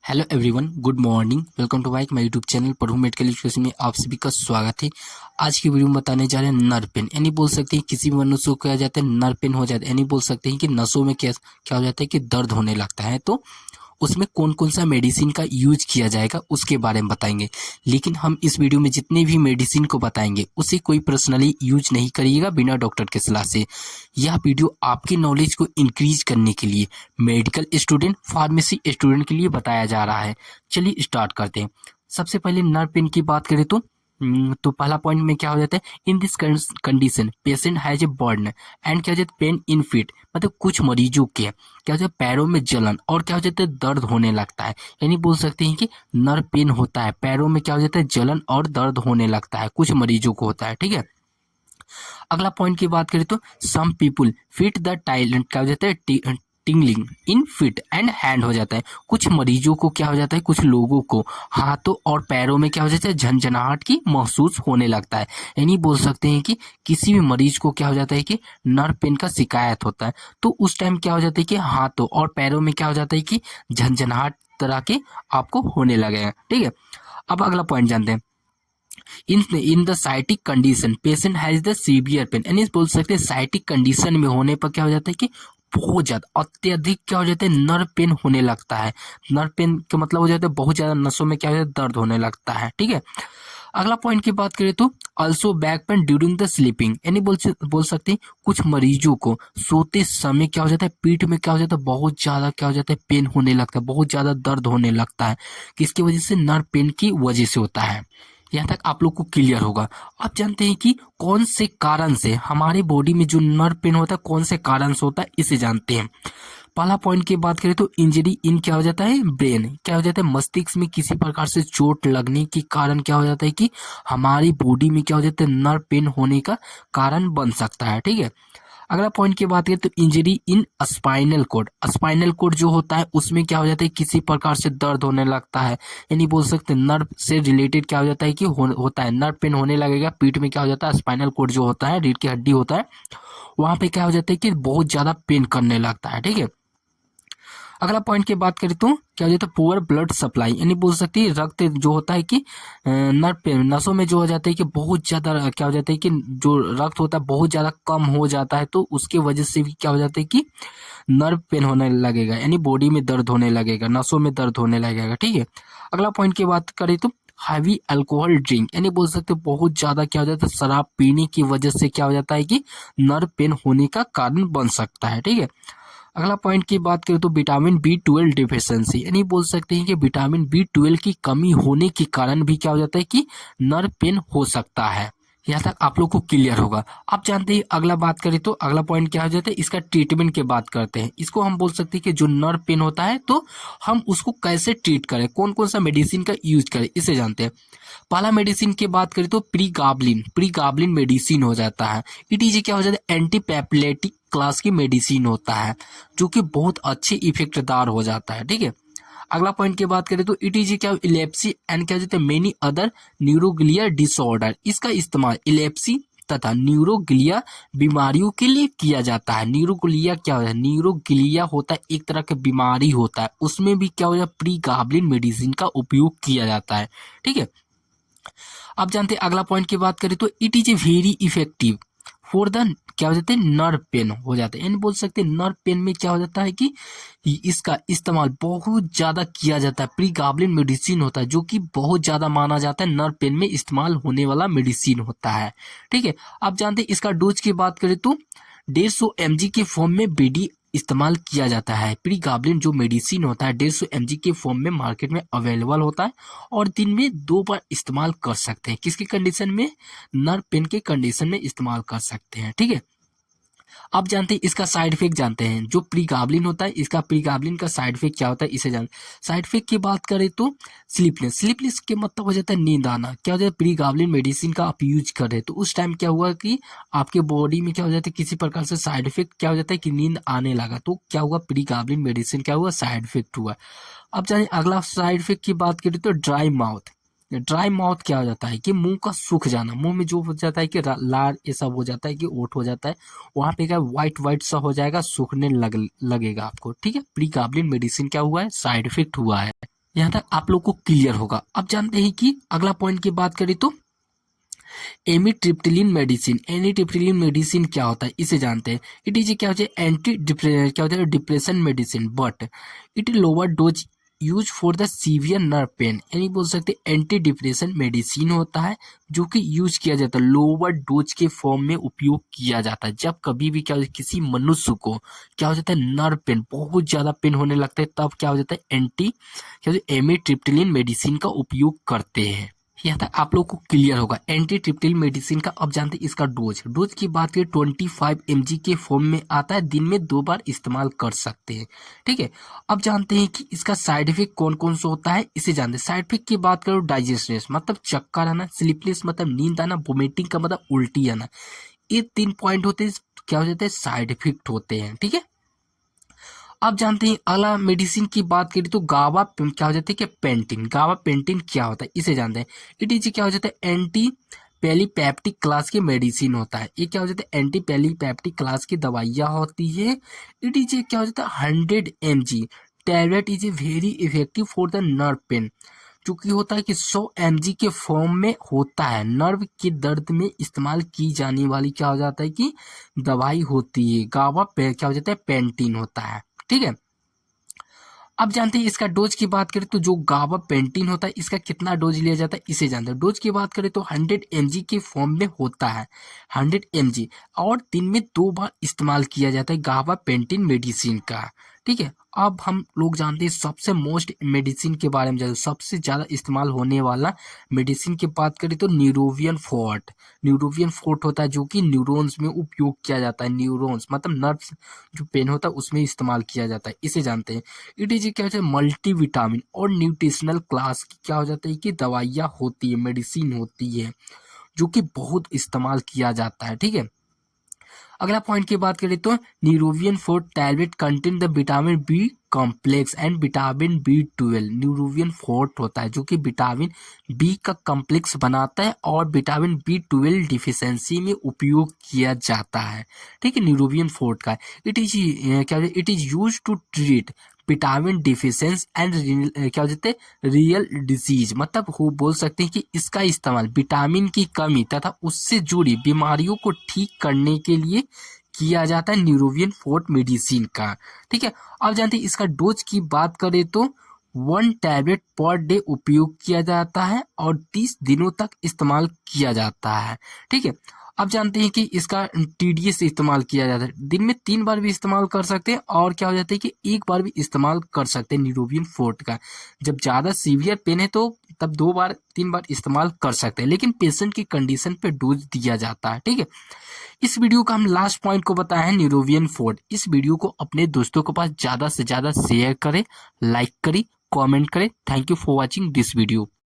Hello everyone, good morning. Welcome to my YouTube channel पढ़ूं medical education में आप सभी का स्वागत है। आज की वीडियो में बताने जा रहे हैं नर्व पेन, यानी बोल सकते हैं किसी भी मनुष्य को क्या जाता है नर्व पेन हो जाता है, यानी बोल सकते हैं कि नसों में क्या क्या हो जाता है कि दर्द होने लगता है। तो उसमें कौन कौन सा मेडिसिन का यूज किया जाएगा उसके बारे में बताएंगे। लेकिन हम इस वीडियो में जितने भी मेडिसिन को बताएंगे उसे कोई पर्सनली यूज नहीं करिएगा बिना डॉक्टर के सलाह से। यह वीडियो आपकी नॉलेज को इंक्रीज करने के लिए मेडिकल स्टूडेंट, फार्मेसी स्टूडेंट के लिए बताया जा रहा है। चलिए स्टार्ट करते हैं। सबसे पहले नर्व पेन की बात करें तो पहला पॉइंट में क्या हो जाता है, in this condition patient has a burn and क्या हो जाता है पेन इन फीट, मतलब कुछ मरीजों के क्या हो जाता है पैरों में जलन और क्या हो जाता है दर्द होने लगता है। यानी बोल सकते हैं कि नर्व पेन होता है, पैरों में क्या हो जाता है जलन और दर्द होने लगता है, कुछ मरीजों को होता है। ठीक है, अगला पॉइंट की बात करें तो सम पीपुल फिट द टाइलेंट क्या हो जाता है tingling in fit and hand हो जाता है। कुछ मरीजों को क्या हो जाता है, कुछ लोगों को हाथों और पैरों में क्या हो जाता है झंझनाहट की महसूस होने लगता है। यानी बोल सकते हैं कि किसी भी मरीज को क्या हो जाता है कि नर्व पेन का शिकायत होता है तो उस टाइम क्या हो जाता है कि हाथों और पैरों में क्या हो जाता है कि झंझनाहट तरह के आपको होने लगेगा। ठीक है, अब अगला पॉइंट जानते हैं। In the sciatic condition patient has the severe pain, यानी बोल सकते हैं साइटिक कंडीशन में होने पर क्या हो जाता है कि बहुत ज्यादा अत्यधिक क्या हो जाता है नर्व पेन होने लगता है। नर्व पेन का मतलब हो जाता है बहुत ज्यादा नसों में क्या हो जाता है दर्द होने लगता है। ठीक है, अगला पॉइंट की बात करें तो also back pain during the sleeping, यानी बोल सकते हैं कुछ मरीजों को सोते समय क्या हो जाता है पीठ में क्या हो जाता है बहुत ज्यादा क्या हो जाता है पेन होने लगता है, बहुत ज्यादा दर्द होने लगता है। किसकी वजह से, नर्व पेन की वजह से होता है। यहाँ तक आप लोग को क्लियर होगा। आप जानते हैं कि कौन से कारण से हमारे बॉडी में जो नर्व पेन होता है कौन से कारण से होता है, इसे जानते हैं। पहला पॉइंट की बात करें तो इंजरी इन क्या हो जाता है ब्रेन, क्या हो जाता है मस्तिष्क में किसी प्रकार से चोट लगने के कारण क्या हो जाता है कि हमारी बॉडी में क्या हो जाता है नर्व पेन होने का कारण बन सकता है। ठीक है, अगला पॉइंट की बात करें तो injury in spinal cord, spinal cord जो होता है उसमें क्या हो जाता है किसी प्रकार से दर्द होने लगता है। यानी बोल सकते हैं नर्व से रिलेटेड क्या हो जाता है कि होता है नर्व पेन होने लगेगा। पीठ में क्या हो जाता है स्पाइनल कोड जो होता है रीढ़ की हड्डी होता है वहां पे क्या हो जाता है कि बहुत ज्यादा पेन करने लगता है। ठीक है, अगला पॉइंट की बात करें तो क्या हो जाता है पुअर ब्लड सप्लाई, यानी बोल सकते हैं रक्त जो होता है कि नर्व पे नसों में जो हो जाता है कि बहुत ज्यादा क्या हो जाता है कि जो रक्त होता है बहुत ज्यादा कम हो जाता है तो उसके वजह से भी क्या हो जाता है कि नर्व पेन होने लगेगा, यानी बॉडी में दर्द होने लगेगा, नसों में दर्द होने लगेगा। ठीक है, अगला पॉइंट की बात करें तो हैवी अल्कोहल ड्रिंक, यानी बोल सकते हैं बहुत ज्यादा क्या हो जाता है शराब पीने की वजह से क्या हो जाता है कि नर्व पेन होने का कारण बन सकता है। ठीक है, अगला पॉइंट की बात करें तो विटामिन B12 डिफिशियंसी, यानी बोल सकते हैं कि विटामिन B12 की कमी होने के कारण भी क्या हो जाता है कि नर्व पेन हो सकता है। यहाँ तक आप लोग को क्लियर होगा। आप जानते हैं अगला बात करें तो अगला पॉइंट क्या हो जाता है, इसका ट्रीटमेंट की बात करते हैं। इसको हम बोल सकते हैं कि जो नर्व पेन होता है तो हम उसको कैसे ट्रीट करें, कौन कौन सा मेडिसिन का यूज करें, इसे जानते हैं। पहला मेडिसिन की बात करें तो प्रीगाबलिन मेडिसिन हो जाता है। इट इज क्या हो जाता है एंटीपेप्लेटिक क्लास की मेडिसिन होता है जो कि बहुत अच्छे इफेक्टदार हो जाता है। ठीक है, अगला पॉइंट की बात करें तो इट इज क्या इलेप्सी एंड क्या कहते हैं मेनी अदर न्यूरोग्लिया डिसऑर्डर, इसका इस्तेमाल इलेप्सी तथा न्यूरोग्लिया बीमारियों के लिए किया जाता है। न्यूरोग्लिया क्या होता है, न्यूरोग्लिया होता है एक तरह का बीमारी होता है, उसमें भी क्या हो जाता है प्रीगाबलिन मेडिसिन का उपयोग किया जाता है। ठीक है, आप जानते हैं अगला पॉइंट की बात करें तो it is a very effective for the क्या हो जाता है नर्व पेन हो जाता है, यानी बोल सकते हैं नर्व पेन में क्या हो जाता है कि इसका इस्तेमाल बहुत ज्यादा किया जाता है। प्रीगाबलिन मेडिसिन होता है जो कि बहुत ज्यादा माना जाता है नर्व पेन में इस्तेमाल होने वाला मेडिसिन होता है। ठीक है, आप जानते हैं इसका डोज की बात करें तो 150 mg के फॉर्म में बीडी इस्तेमाल किया जाता है। प्रीगाबलिन जो मेडिसिन होता है 150 mg के फॉर्म में मार्केट में अवेलेबल होता है और दिन में 2 बार इस्तेमाल कर सकते हैं। किसकी कंडीशन में, नर्व पेन के कंडीशन में इस्तेमाल कर सकते हैं। ठीक है, आप जानते हैं इसका साइड इफेक्ट जानते हैं। जो प्रीगाबलिन होता है इसका प्रीगाबलिन का साइड इफेक्ट क्या होता है इसे जान। साइड इफेक्ट की बात करें तो स्लीपलेस के मतलब हो जाता है नींद आना। क्या हो जाता है प्रीगाबलिन मेडिसिन का आप यूज कर रहे हैं तो उस टाइम क्या हुआ कि आपके बॉडी में क्या हो जाता है किसी प्रकार से साइड इफेक्ट क्या हो जाता है कि नींद आने लगा तो क्या हुआ प्रीगाबलिन मेडिसिन क्या हुआ साइड इफेक्ट हुआ। अब जानिए अगला साइड इफेक्ट की बात करें तो ड्राई माउथ। ड्राई माउथ क्या हो जाता है कि मुंह का सूख जाना, मुंह में जो हो जाता है कि लार ये सब हो जाता है कि ओट हो जाता है वहां पे क्या व्हाइट व्हाइट सा हो जाएगा, सूखने लगेगा आपको। ठीक है, प्रीगाबलिन मेडिसिन क्या हुआ है साइड इफेक्ट हुआ है। यहाँ तक आप लोग को क्लियर होगा। अब जानते हैं कि अगला पॉइंट की बात करें तो एमिट्रिप्टिलिन मेडिसिन। एमिट्रिप्टिलिन मेडिसिन क्या होता है इसे जानते हैं। इट इज क्या होता है क्या होता है depression medicine, but it lower dose use for the severe nerve pain. यानी बोल सकते एंटी डिप्रेशन मेडिसिन होता है जो कि यूज किया जाता है, लोअर डोज के फॉर्म में उपयोग किया जाता है। जब कभी भी क्या किसी मनुष्य को क्या हो जाता है नर्व पेन, बहुत ज्यादा पेन होने लगता है, तब क्या हो जाता है क्या होता है एमिट्रिप्टिलिन मेडिसिन का उपयोग करते हैं। यहाँ तक आप लोग को क्लियर होगा। एंटी ट्रिप्टिल मेडिसिन का अब जानते हैं इसका डोज की बात करें 25 mg के फॉर्म में आता है, दिन में 2 बार इस्तेमाल कर सकते हैं। ठीक है, अब जानते हैं कि इसका साइड इफेक्ट कौन कौन सा होता है इसे जानते हैं। साइड इफेक्ट की बात करो डाइजेस्टनेस मतलब चक्कर आना, स्लीपनेस मतलब नींद आना, वोमिटिंग का मतलब उल्टी आना, ये 3 पॉइंट होते हैं क्या हो जाते हैं साइड इफेक्ट होते हैं। ठीक है, अब जानते हैं अगला मेडिसिन की बात करें तो गावा क्या हो जाता है कि पेंटिन। गावा पेंटिन क्या होता है इसे जानते हैं। इट इज क्या हो जाता है एंटी पेलीपैप्टिक क्लास की मेडिसिन होता है। ये क्या हो जाता है एंटी पेलीपैप्टिक क्लास की दवाइयाँ होती है। इट इज क्या हो जाता है 100 mg tablet is a very effective for the nerve pain. चूंकि होता है कि 100 mg के फॉर्म में होता है, नर्व के दर्द में इस्तेमाल की जाने वाली क्या हो जाता है कि दवाई होती है। गावा क्या हो जाता है पेंटिन होता है। ठीक है, अब जानते हैं इसका डोज की बात करें तो जो गावा पेंटिन होता है इसका कितना डोज लिया जाता है इसे जानते हैं। डोज की बात करें तो 100 mg के फॉर्म में होता है, 100 mg, और दिन में 2 बार इस्तेमाल किया जाता है गावा पेंटिन मेडिसिन का। ठीक है, अब हम लोग जानते हैं सबसे मोस्ट मेडिसिन के बारे में जानते हैं। सबसे ज्यादा इस्तेमाल होने वाला मेडिसिन की बात करें तो न्यूरोवियन फोर्ट। न्यूरोवियन फोर्ट होता है जो कि न्यूरॉन्स में उपयोग किया जाता है। न्यूरॉन्स मतलब नर्व्स जो पेन होता है उसमें इस्तेमाल किया जाता है, इसे जानते हैं। इट इज क्या होता है मल्टी विटामिन और न्यूट्रिशनल क्लास की क्या हो जाता है कि दवाइयाँ होती है, मेडिसिन होती है जो कि बहुत इस्तेमाल किया जाता है। ठीक है, अगला पॉइंट की बात करें तो Neurobion forte tablet contain the vitamin B complex and vitamin B12। Neurobion forte होता है जो कि विटामिन बी का कॉम्प्लेक्स बनाता है और विटामिन B12 डिफिशियंसी में उपयोग किया जाता है। ठीक है, न्यूरोवियन फोर्ट का इट इज क्या it is use to treat vitamin deficiency and क्या होते हैं रियल डिजीज। मतलब वो बोल सकते हैं कि इसका इस्तेमाल विटामिन की कमी तथा उससे जुड़ी बीमारियों को ठीक करने के लिए किया जाता है न्यूरोवियन फोर्ट मेडिसिन का। ठीक है, अब जानते हैं इसका डोज की बात करें तो 1 टैबलेट पर डे उपयोग किया जाता है और 30 दिनों तक इस्तेमाल किया जाता है। ठीक है, अब जानते हैं कि इसका TDS इस्तेमाल किया जाता है, दिन में 3 बार भी इस्तेमाल कर सकते हैं और क्या हो जाता है कि 1 बार भी इस्तेमाल कर सकते हैं न्यूरोवियन फोर्ट का। जब ज़्यादा सीवियर पेन है तो तब 2 बार 3 बार इस्तेमाल कर सकते हैं, लेकिन पेशेंट की कंडीशन पे डोज दिया जाता है। ठीक है, इस वीडियो का हम लास्ट पॉइंट को बताया है न्यूरोवियन फोर्ट। इस वीडियो को अपने दोस्तों के पास ज़्यादा से ज़्यादा शेयर करें, लाइक करें, कमेंट करें। Thank you for watching this video.